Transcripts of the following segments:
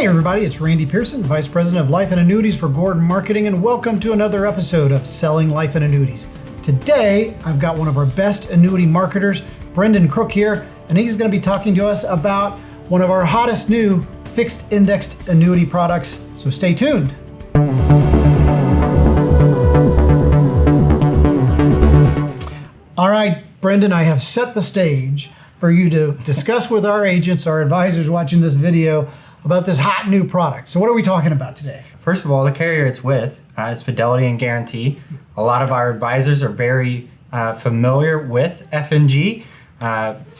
Hey everybody, it's Randy Pearson, Vice President of Life and Annuities for Gordon Marketing, and welcome to another episode of Selling Life and Annuities. Today, I've got one of our best annuity marketers, Brendan Crook here, and he's going to be talking to us about one of our hottest new fixed indexed annuity products, so stay tuned. All right, Brendan, I have set the stage for you to discuss with our agents, our advisors watching this video, about this hot new product. So what are we talking about today? First of all, the carrier it's with is Fidelity and Guarantee. A lot of our advisors are very familiar with F&G,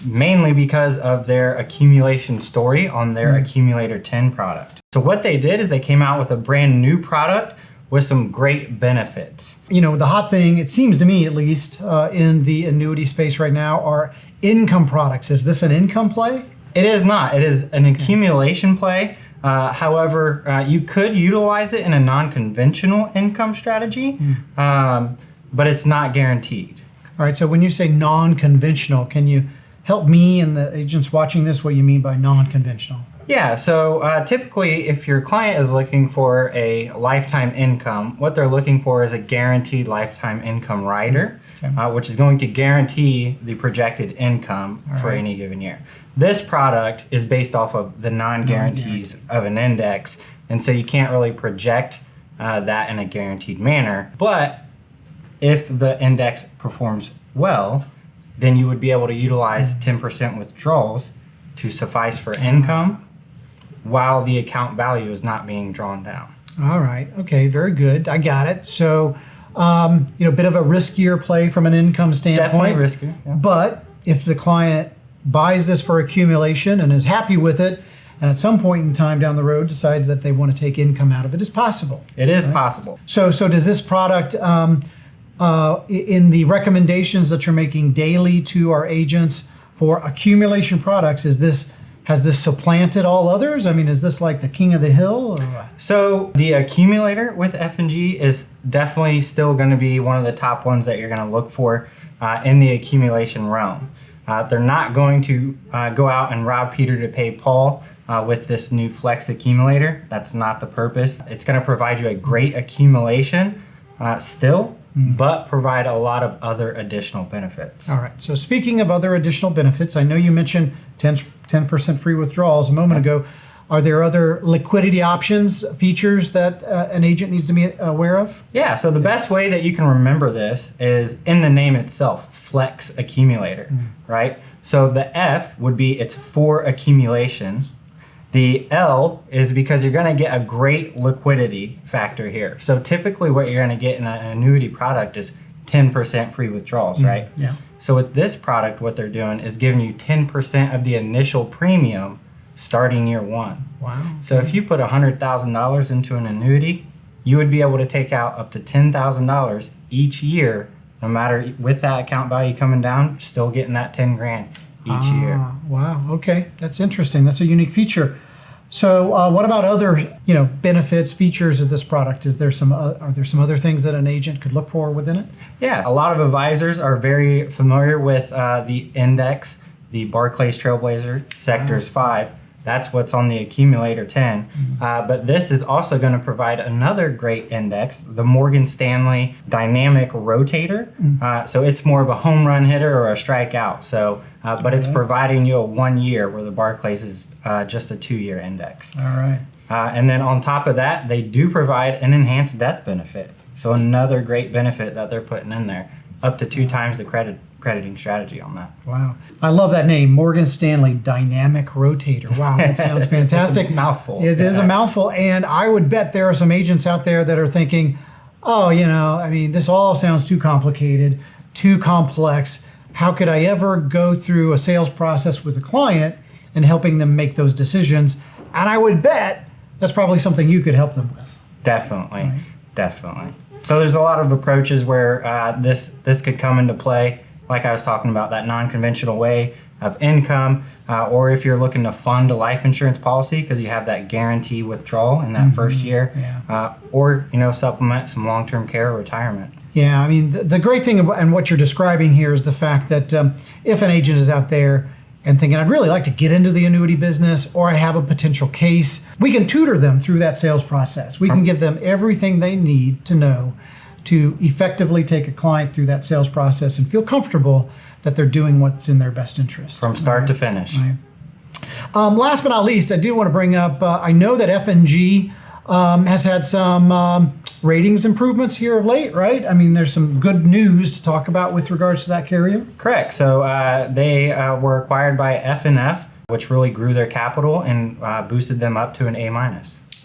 mainly because of their accumulation story on their Accumulator 10 product. So what they did is they came out with a brand new product with some great benefits. You know, the hot thing, it seems to me at least, in the annuity space right now are income products. Is this an income play? It is not. It is an accumulation play. However, you could utilize it in a non-conventional income strategy, but it's not guaranteed. All right, so when you say non-conventional, can you help me and the agents watching this what you mean by non-conventional? Yeah, so typically if your client is looking for a lifetime income, what they're looking for is a guaranteed lifetime income rider, which is going to guarantee the projected income for any given year. This product is based off of the non-guarantees of an index, and so you can't really project that in a guaranteed manner. But if the index performs well, then you would be able to utilize 10% withdrawals to suffice for income while the account value is not being drawn down. All right, okay, very good. I got it. So, bit of a riskier play from an income standpoint. Definitely riskier. Yeah. But if the client buys this for accumulation and is happy with it, and at some point in time down the road decides that they want to take income out of it, it's possible. It is possible. So does this product, in the recommendations that you're making daily to our agents for accumulation products, has this supplanted all others? I mean, is this like the king of the hill? Or? So the accumulator with F&G is definitely still going to be one of the top ones that you're going to look for in the accumulation realm. They're not going to go out and rob Peter to pay Paul with this new Flex accumulator. That's not the purpose. It's going to provide you a great accumulation still, but provide a lot of other additional benefits. All right. So speaking of other additional benefits, I know you mentioned 10% free withdrawals a moment ago. Are there other liquidity options, features that an agent needs to be aware of? Yeah, so the best way that you can remember this is in the name itself, Flex Accumulator, right? So the F would be it's for accumulation. The L is because you're going to get a great liquidity factor here. So typically what you're going to get in an annuity product is 10% free withdrawals, right? Yeah. So with this product, what they're doing is giving you 10% of the initial premium starting year one. Wow. So if you put $100,000 into an annuity, you would be able to take out up to $10,000 each year, no matter with that account value coming down, still getting that 10 grand each year. Wow. Okay, that's interesting. That's a unique feature. So, what about other, benefits, features of this product? Are there some other things that an agent could look for within it? Yeah, a lot of advisors are very familiar with the index, the Barclays Trailblazer Sectors 5. That's what's on the Accumulator 10. But this is also going to provide another great index, the Morgan Stanley Dynamic Rotator. So it's more of a home run hitter or a strikeout. So, but it's providing you a 1 year where the Barclays is just a 2-year index. All right. And then on top of that, they do provide an enhanced death benefit. So another great benefit that they're putting in there, up to 2 times the crediting strategy on that. Wow. I love that name, Morgan Stanley Dynamic Rotator. Wow, that sounds fantastic. It's a mouthful. It is a mouthful, and I would bet there are some agents out there that are thinking, this all sounds too complicated, too complex. How could I ever go through a sales process with a client and helping them make those decisions? And I would bet that's probably something you could help them with. Definitely, right. Definitely. So there's a lot of approaches where this could come into play. Like I was talking about, that non-conventional way of income, or if you're looking to fund a life insurance policy because you have that guarantee withdrawal in that first year, or supplement some long-term care or retirement. Yeah, I mean, the great thing and what you're describing here is the fact that if an agent is out there and thinking, I'd really like to get into the annuity business, or I have a potential case, we can tutor them through that sales process. We can give them everything they need to know to effectively take a client through that sales process and feel comfortable that they're doing what's in their best interest. From start to finish. Right. Last but not least, I do want to bring up, I know that F&G has had some ratings improvements here of late, right? I mean, there's some good news to talk about with regards to that carrier. Correct. So they were acquired by F&F, which really grew their capital and boosted them up to an A-.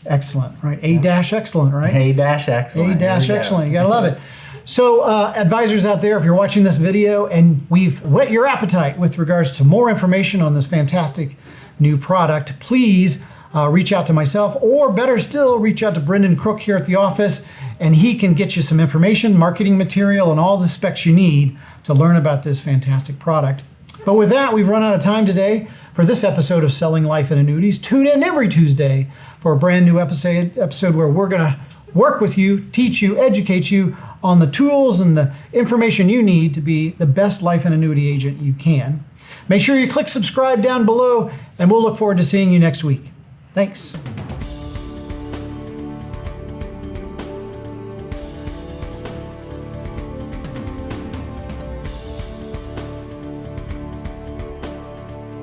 Excellent, right? A-excellent, right? A-excellent. A-excellent, you gotta love it. So advisors out there, if you're watching this video and we've whet your appetite with regards to more information on this fantastic new product, please reach out to myself, or better still, reach out to Brendan Crook here at the office, and he can get you some information, marketing material, and all the specs you need to learn about this fantastic product. But with that, we've run out of time today for this episode of Selling Life and Annuities. Tune in every Tuesday for a brand new episode where we're gonna work with you, teach you, educate you on the tools and the information you need to be the best life and annuity agent you can. Make sure you click subscribe down below, and we'll look forward to seeing you next week. Thanks.